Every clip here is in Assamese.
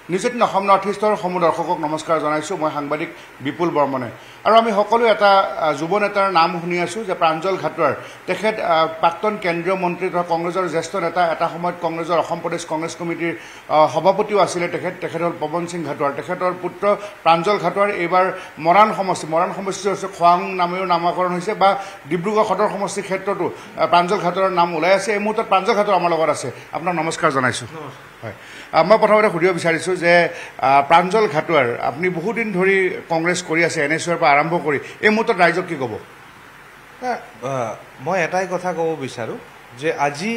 নিউজ 18 অসম নৰ্থ ইষ্টৰ সমূহ দৰ্শকক নমস্কাৰ জনাইছোঁ। মই সাংবাদিক বিপুল বৰ্মনে আৰু আমি সকলো এটা যুৱ নেতাৰ নাম শুনি আছোঁ যে প্ৰাঞ্জল ঘাটোৱাৰ। তেখেত প্ৰাক্তন কেন্দ্ৰীয় মন্ত্ৰী তথা কংগ্ৰেছৰ জ্যেষ্ঠ নেতা, এটা সময়ত কংগ্ৰেছৰ অসম প্ৰদেশ কংগ্ৰেছ কমিটিৰ সভাপতিও আছিলে। তেখেত হ'ল পৱন সিং ঘাটোৱাৰ। তেখেতৰ পুত্ৰ প্ৰাঞ্জল ঘাটোৱাৰ এইবাৰ মৰাণ সমষ্টি হৈছে খোৱাং নামেও নামাকৰণ হৈছে বা ডিব্ৰুগড় সদৰ সমষ্টিৰ ক্ষেত্ৰতো প্ৰাঞ্জল ঘাটোৱাৰৰ নাম ওলাই আছে। এই মুহূৰ্তত প্ৰাঞ্জল ঘাটোৱাৰ আমাৰ লগত আছে। আপোনাক নমস্কাৰ জনাইছোঁ। হয়, মই প্ৰথমতে সুধিব বিচাৰিছোঁ যে প্ৰাঞ্জল ঘাটোৱাৰ, আপুনি বহুদিন ধৰি কংগ্ৰেছ কৰি আছে, NSUৰ পৰা আৰম্ভ কৰি, এই মুহূৰ্তত ৰাইজক কি ক'ব? মই এটাই কথা ক'ব বিচাৰোঁ যে আজি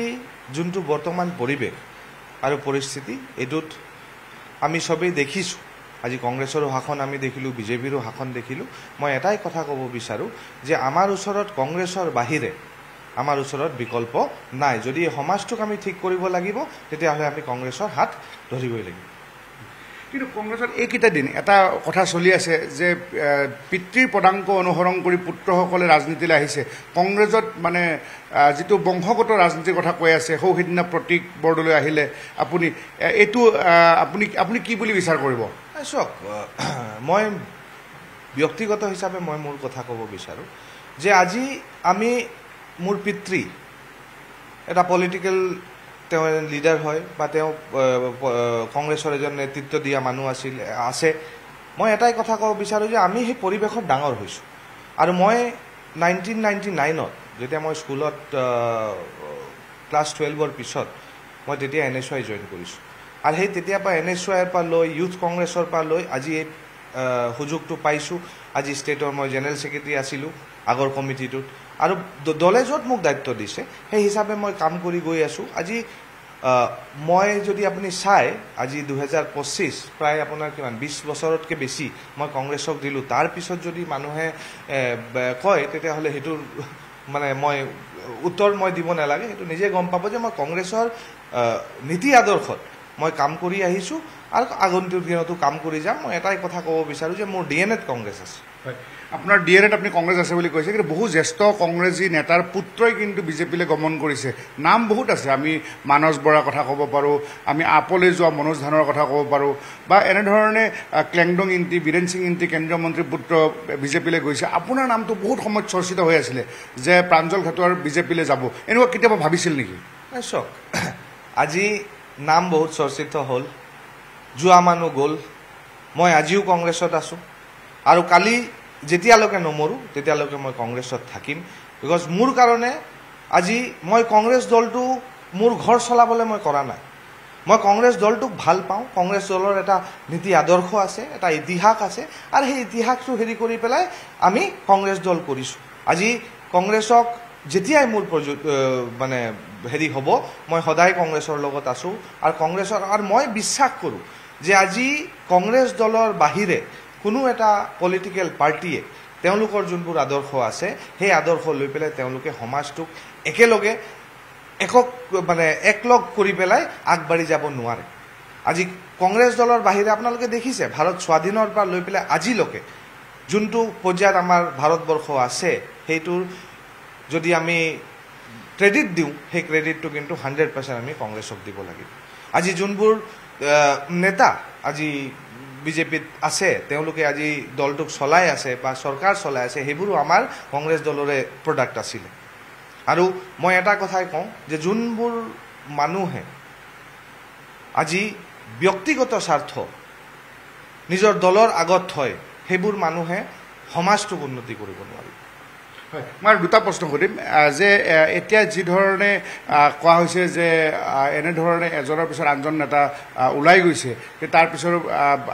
যোনটো বৰ্তমান পৰিৱেশ আৰু পৰিস্থিতি, এইটোত আমি চবেই দেখিছোঁ। আজি কংগ্ৰেছৰো শাসন আমি দেখিলোঁ, বিজেপিৰো শাসন দেখিলোঁ। মই এটাই কথা ক'ব বিচাৰোঁ যে আমাৰ ওচৰত কংগ্ৰেছৰ বাহিৰে আমাৰ ওচৰত বিকল্প নাই। যদি এই সমাজটোক আমি ঠিক কৰিব লাগিব, তেতিয়াহ'লে আমি কংগ্ৰেছৰ হাত ধৰিবই লাগিব। কিন্তু কংগ্ৰেছত এইকেইটা দিন এটা কথা চলি আছে যে পিতৃৰ পদাংক অনুসৰণ কৰি পুত্ৰসকলে ৰাজনীতিলৈ আহিছে। কংগ্ৰেছত মানে যিটো বংশগত ৰাজনীতিৰ কথা কৈ আছে, সিদিনা প্ৰতীক বৰদলৈ আহিলে। আপুনি কি বুলি বিচাৰ কৰিব? চাওক, মই ব্যক্তিগত হিচাপে মই মোৰ কথা ক'ব বিচাৰোঁ যে আজি আমি মোৰ পিতৃ এটা পলিটিকেল তেওঁ লিডাৰ হয় বা তেওঁ কংগ্ৰেছৰ এজন নেতৃত্ব দিয়া মানুহ আছে। মই এটাই কথা ক'ব বিচাৰোঁ যে আমি সেই পৰিৱেশত ডাঙৰ হৈছোঁ। আৰু মই 1999ত যেতিয়া মই স্কুলত ক্লাছ 12ৰ পিছত মই তেতিয়া NSY জইন কৰিছোঁ। আৰু সেই তেতিয়াৰ পৰা NSYৰ পৰা লৈ ইউথ কংগ্ৰেছৰ পৰা লৈ আজি এই সুযোগটো পাইছোঁ। আজি ষ্টেটৰ মই জেনেৰেল ছেক্ৰেটাৰী আছিলোঁ আগৰ কমিটিটোত, আৰু দলে য'ত মোক দায়িত্ব দিছে সেই হিচাপে মই কাম কৰি গৈ আছোঁ। আজি মই যদি আপুনি চাই, আজি 2025 প্ৰায় আপোনাৰ কিমান 20 বছৰতকৈ বেছি মই কংগ্ৰেছক দিলোঁ। তাৰপিছত যদি মানুহে কয় তেতিয়াহ'লে সেইটোৰ মানে মই উত্তৰ মই দিব নালাগে। সেইটো নিজে গম পাব যে মই কংগ্ৰেছৰ নীতি আদৰ্শত মই কাম কৰি আহিছোঁ আৰু আগন্তুক দিনতো কাম কৰি যাম। মই এটাই কথা ক'ব বিচাৰোঁ যে মোৰ DNAত কংগ্ৰেছ আছে। হয়, আপোনাৰ DNAত আপুনি কংগ্ৰেছ আছে বুলি কৈছে, কিন্তু বহু জ্যেষ্ঠ কংগ্ৰেছী নেতাৰ পুত্ৰই কিন্তু বিজেপিলৈ গমন কৰিছে। নাম বহুত আছে। আমি মানস বৰাৰ কথা ক'ব পাৰোঁ, আমি আপলৈ যোৱা মনোজ ধানৰ কথা ক'ব পাৰোঁ, বা এনেধৰণে ক্লেংডং ইণ্টি, বীৰেন সিং ইণ্টি কেন্দ্ৰীয় মন্ত্ৰীৰ পুত্ৰ বিজেপিলৈ গৈছে। আপোনাৰ নামটো বহুত সময়ত চৰ্চিত হৈ আছিলে যে প্ৰাঞ্জল ঘাটোৱাৰ বিজেপিলৈ যাব। এনেকুৱা কেতিয়াবা ভাবিছিল নেকি? চাওক, আজি নাম বহুত চৰ্চিত হ'ল, যোৱা মানুহ গ'ল। মই আজিও কংগ্ৰেছত আছোঁ আৰু কালি যেতিয়ালৈকে নমৰোঁ তেতিয়ালৈকে মই কংগ্ৰেছত থাকিম। বিকজ মোৰ কাৰণে আজি মই কংগ্ৰেছ দলটো মোৰ ঘৰ চলাবলৈ মই কৰা নাই। মই কংগ্ৰেছ দলটোক ভাল পাওঁ। কংগ্ৰেছ দলৰ এটা নীতি আদৰ্শ আছে, এটা ইতিহাস আছে, আৰু সেই ইতিহাসটো হেৰি কৰি পেলাই আমি কংগ্ৰেছ দল কৰিছোঁ। আজি কংগ্ৰেছক যেতিয়াই মোৰ মানে হেৰি হ'ব, মই সদায় কংগ্ৰেছৰ লগত আছোঁ। আৰু মই বিশ্বাস কৰোঁ যে আজি কংগ্ৰেছ দলৰ বাহিৰে কোনো এটা পলিটিকেল পাৰ্টীয়ে তেওঁলোকৰ যোনবোৰ আদৰ্শ আছে সেই আদৰ্শ লৈ পেলাই তেওঁলোকে সমাজটোক একেলগে একলগ কৰি পেলাই আগবাঢ়ি যাব নোৱাৰে। আজি কংগ্ৰেছ দলৰ বাহিৰে আপোনালোকে দেখিছে ভাৰত স্বাধীনৰ পৰা লৈ পেলাই আজিলৈকে যোনটো পৰ্যায়ত আমাৰ ভাৰতবৰ্ষ আছে, সেইটোৰ যদি আমি ক্ৰেডিট দিওঁ, সেই ক্ৰেডিটটো কিন্তু 100% আমি কংগ্ৰেছক দিব লাগিব। আজি যোনবোৰ নেতা আজি বিজেপিত আছে, তেওঁলোকে আজি দলটোক চলাই আছে বা চৰকাৰ চলাই আছে, সেইবোৰো আমাৰ কংগ্ৰেছ দলৰে প্ৰডাক্ট আছিলে। আৰু মই এটা কথাই কওঁ যে যোনবোৰ মানুহে আজি ব্যক্তিগত স্বাৰ্থ নিজৰ দলৰ আগত থয়, সেইবোৰ মানুহে সমাজটোক উন্নতি কৰিব নোৱাৰিব। হয়, মই দুটা প্ৰশ্ন সুধিম যে এতিয়া যি ধৰণে কোৱা হৈছে যে এনেধৰণে এজনৰ পিছত আনজন নেতা ওলাই গৈছে, তাৰপিছত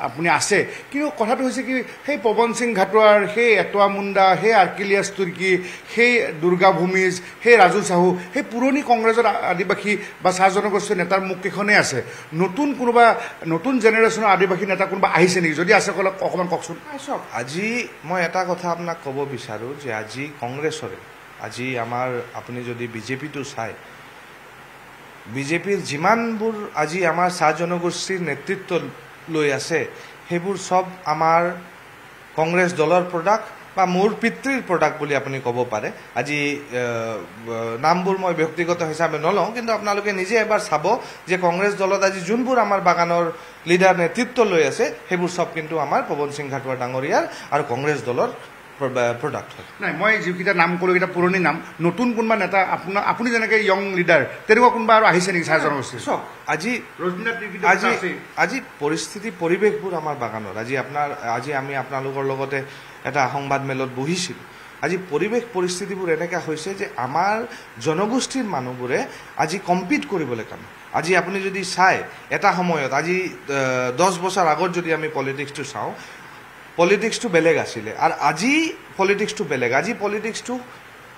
আপুনি আছে, কিন্তু কথাটো হৈছে কি, সেই পৱন সিং ঘাটোৱাৰ, সেই এটোৱা মুণ্ডা, সেই আৰ্কিলিয়াছ তুৰ্কী, সেই দুৰ্গা ভূমিজ, সেই ৰাজু চাহু, সেই পুৰণি কংগ্ৰেছৰ আদিবাসী বা চাহ জনগোষ্ঠীৰ নেতাৰ মুখকেইখনেই আছে। নতুন জেনেৰেশ্যনৰ আদিবাসী নেতা কোনোবা আহিছে নেকি? যদি আছে অকণমান কওকচোন। চাওক, আজি মই এটা কথা আপোনাক ক'ব বিচাৰোঁ যে আজি কংগ্ৰেছৰে, আজি আমাৰ আপুনি যদি বিজেপিটো চাই, বিজেপিৰ যিমানবোৰ আজি আমাৰ চাহ জনগোষ্ঠীৰ নেতৃত্ব লৈ আছে, সেইবোৰ চব আমাৰ কংগ্ৰেছ দলৰ প্ৰডাক্ট বা মোৰ পিতৃৰ প্ৰডাক্ট বুলি আপুনি ক'ব পাৰে আজি নামবোৰ মই ব্যক্তিগত হিচাপে নলওঁ কিন্তু আপোনালোকে নিজে এবাৰ চাব যে কংগ্ৰেছ দলত আজি যোনবোৰ আমাৰ বাগানৰ লিডাৰ নেতৃত্ব লৈ আছে সেইবোৰ সব কিন্তু আমাৰ পৱন সিং ঘাটোৱাৰ ডাঙৰীয়াৰ আৰু কংগ্ৰেছ দলৰ প্ৰডাক্ট হয় নাই মই যিকেইটা নাম ক'লো এইকেইটা পুৰণি নাম নতুন কোনোবা নেতা আপুনি যেনেকৈ য়ং লিডাৰ তেনেকুৱা কোনোবা আৰু আহিছে নেকি চাহ জনগোষ্ঠী চাওক আজি পৰিস্থিতি পৰিৱেশবোৰ আমাৰ বাগানৰ আজি আমি আপোনালোকৰ লগতে এটা সংবাদ মেলত বহিছিলোঁ আজি পৰিৱেশ পৰিস্থিতিবোৰ এনেকুৱা হৈছে যে আমাৰ জনগোষ্ঠীৰ মানুহবোৰে আজি কম্পিট কৰিবলৈ কাম আজি আপুনি যদি চাই এটা সময়ত আজি 10 বছৰ আগত যদি আমি পলিটিক্সটো চাওঁ পলিটিক্সটো বেলেগ আছিলে আৰু আজি পলিটিক্সটো বেলেগ আজি পলিটিক্সটো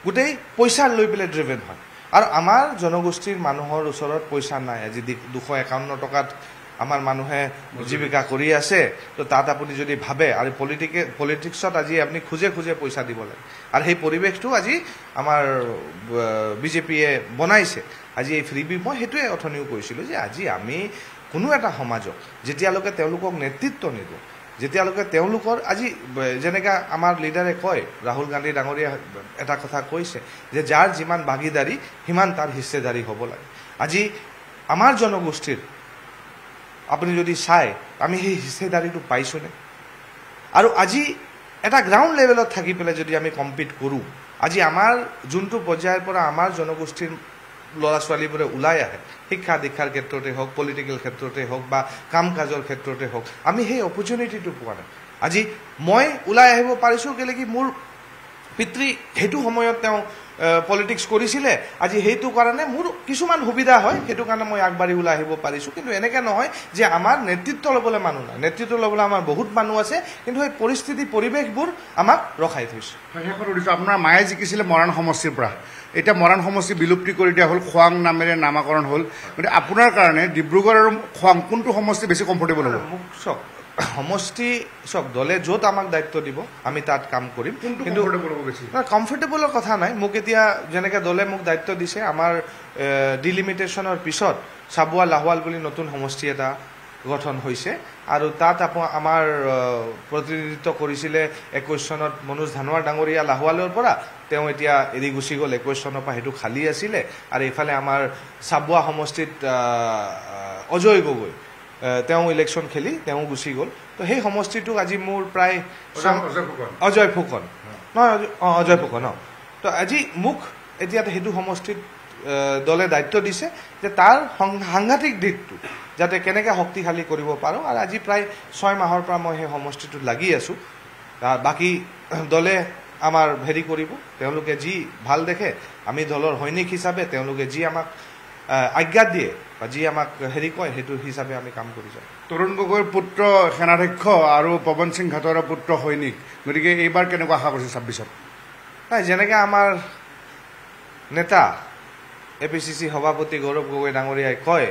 গোটেই পইচা লৈ পেলাই ড্ৰিভেন হয় আৰু আমাৰ জনগোষ্ঠীৰ মানুহৰ ওচৰত পইচা নাই আজি 251 টকাত আমাৰ মানুহে জীৱিকা কৰি আছে তো তাত আপুনি যদি ভাবে আৰু পলিটিক্সত আজি আপুনি খুজে পইচা দিব লাগে আৰু সেই পৰিৱেশটো আজি আমাৰ বিজেপিয়ে বনাইছে আজি এই ফ্ৰী বি মই সেইটোৱে অথনিও কৈছিলোঁ যে আজি আমি কোনো এটা সমাজক যেতিয়ালৈকে তেওঁলোকক নেতৃত্ব নিদিওঁ যেতিয়ালৈকে তেওঁলোকৰ আজি যেনেকৈ আমাৰ লিডাৰে কয় ৰাহুল গান্ধী ডাঙৰীয়া এটা কথা কৈছে যে যাৰ যিমান ভাগিদাৰী সিমান তাৰ হিস্সেদাৰী হ'ব লাগে আজি আমাৰ জনগোষ্ঠীৰ আপুনি যদি চাই আমি সেই হিস্সেদাৰীটো পাইছোনে আৰু আজি এটা গ্ৰাউণ্ড লেভেলত থাকি পেলাই যদি আমি কম্পিট কৰোঁ আজি আমাৰ যোনটো পৰ্যায়ৰ পৰা আমাৰ জনগোষ্ঠীৰ ল'ৰা ছোৱালীবোৰে ওলাই আহে শিক্ষা দীক্ষাৰ ক্ষেত্ৰতে হওক পলিটিকেল ক্ষেত্ৰতে হওক বা কাম কাজৰ ক্ষেত্ৰতে হওক আমি সেই অপৰচুনিটিটো পোৱা নাই আজি মই ওলাই আহিব পাৰিছোঁ কেলৈ কি মোৰ পিতৃ সেইটো সময়ত তেওঁ পলিটিক্স কৰিছিলে আজি সেইটো কাৰণে মোৰ কিছুমান সুবিধা হয় সেইটো কাৰণে মই আগবাঢ়ি ওলাই আহিব পাৰিছোঁ কিন্তু এনেকৈ নহয় যে আমাৰ নেতৃত্ব ল'বলৈ মানুহ নাই নেতৃত্ব ল'বলৈ আমাৰ বহুত মানুহ আছে কিন্তু সেই পৰিস্থিতি পৰিৱেশবোৰ আমাক ৰখাই থৈছে শেষত সুধিছোঁ আপোনাৰ মায়ে জিকিছিলে মৰাণ সমষ্টিৰ পৰা এতিয়া মৰাণ সমষ্টি বিলুপ্তি কৰি দিয়া হ'ল খোৱাং নামেৰে নামাকৰণ হ'ল গতিকে আপোনাৰ কাৰণে ডিব্ৰুগড় আৰু খোৱাং কোনটো সমষ্টি বেছি কমফৰ্টেবল হ'ব মোক চাওক সমষ্টি চাওক দলে য'ত আমাক দায়িত্ব দিব আমি তাত কাম কৰিম কিন্তু কমফৰ্টেবলৰ কথা নাই মোক এতিয়া যেনেকৈ দলে মোক দায়িত্ব দিছে আমাৰ ডিলিমিটেশ্যনৰ পিছত চাবুৱা লাহোৱাল বুলি নতুন সমষ্টি এটা গঠন হৈছে আৰু তাত আমাৰ প্ৰতিনিধিত্ব কৰিছিলে 21 চনত মনোজ ধানোৱাৰ ডাঙৰীয়া লাহোৱালৰ পৰা তেওঁ এতিয়া এৰি গুচি গ'ল 21 চনৰ পৰা সেইটো খালী আছিলে আৰু এইফালে আমাৰ চাবুৱা সমষ্টিত অজয় গগৈ তেওঁ ইলেকশ্যন খেলি তেওঁ গুচি গ'ল তো সেই সমষ্টিটোক আজি মোৰ প্ৰায় অজয় ফুকন নহয় অজয় ফুকন তো আজি মোক এতিয়া সেইটো সমষ্টিত দলে দায়িত্ব দিছে যে তাৰ সাংঘাতিক দিশটো যাতে কেনেকৈ শক্তিশালী কৰিব পাৰোঁ আৰু আজি প্ৰায় 6 মাহৰ পৰা মই সেই সমষ্টিটোত লাগি আছোঁ বাকী দলে আমাৰ হেৰি কৰিব তেওঁলোকে যি ভাল দেখে আমি দলৰ সৈনিক হিচাপে তেওঁলোকে যি আমাক আজ্ঞা দিয়ে বা যি আমাক হেৰি কয় সেইটো হিচাপে আমি কাম কৰি যাওঁ তৰুণ গগৈৰ পুত্ৰ সেনাধ্যক্ষ আৰু পৱন সিং ঘাটোৱাৰৰ পুত্ৰ সৈনিক গতিকে এইবাৰ কেনেকুৱা আশা কৰিছে 26ত নাই যেনেকৈ আমাৰ নেতা APCC সভাপতি গৌৰৱ গগৈ ডাঙৰীয়াই কয়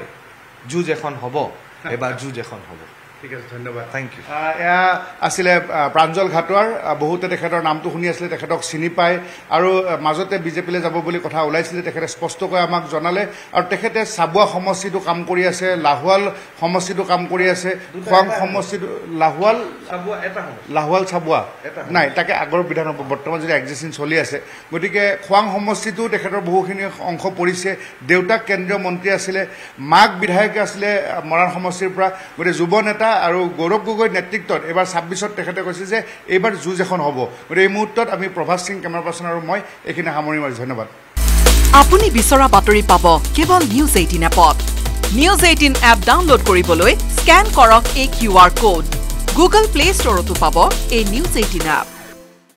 যুঁজ এখন হ'ব এবাৰ যুঁজ এখন হ'ব ঠিক আছে ধন্যবাদ থেংক ইউ এয়া আছিলে প্ৰাঞ্জল ঘাটোৱাৰ বহুতে তেখেতৰ নামটো শুনি আছিলে তেখেতক চিনি পায় আৰু মাজতে বিজেপিলৈ যাব বুলি কথা ওলাইছিলে তেখেতে স্পষ্টকৈ আমাক জনালে আৰু তেখেতে চাবুৱা সমষ্টিটো কাম কৰি আছে লাহোৱাল সমষ্টিটো কাম কৰি আছে খোৱাং সমষ্টিটো লাহোৱাল চাবুৱা নাই তাকে আগৰ বিধানসভা বৰ্তমান যদি এক্সিষ্টিং চলি আছে গতিকে খোৱাং সমষ্টিটো তেখেতৰ বহুখিনি অংশ পৰিছে দেউতাক কেন্দ্ৰীয় মন্ত্ৰী আছিলে মাক বিধায়ক আছিলে মৰাণ সমষ্টিৰ পৰা গতিকে যুৱ নেতা আৰু গৌৰৱ গগৈৰ নেতৃত্বত এইবাৰ 26ত তেখেতে কৈছে যে এইবাৰ যুঁজ এখন হ'ব গতিকে এই মুহূৰ্তত আমি প্ৰভাস সিং কেমেৰা পাৰ্চন আৰু মই এইখিনি সামৰি মাৰিছোঁ ধন্যবাদ আপুনি বিচৰা বাতৰি পাব কেৱল নিউজ 18 এপত নিউজ 18 এপ ডাউনলোড কৰিবলৈ স্কেন কৰক এই QR কোড গুগল প্লে ষ্টৰতো পাব এই নিউজ 18 এপ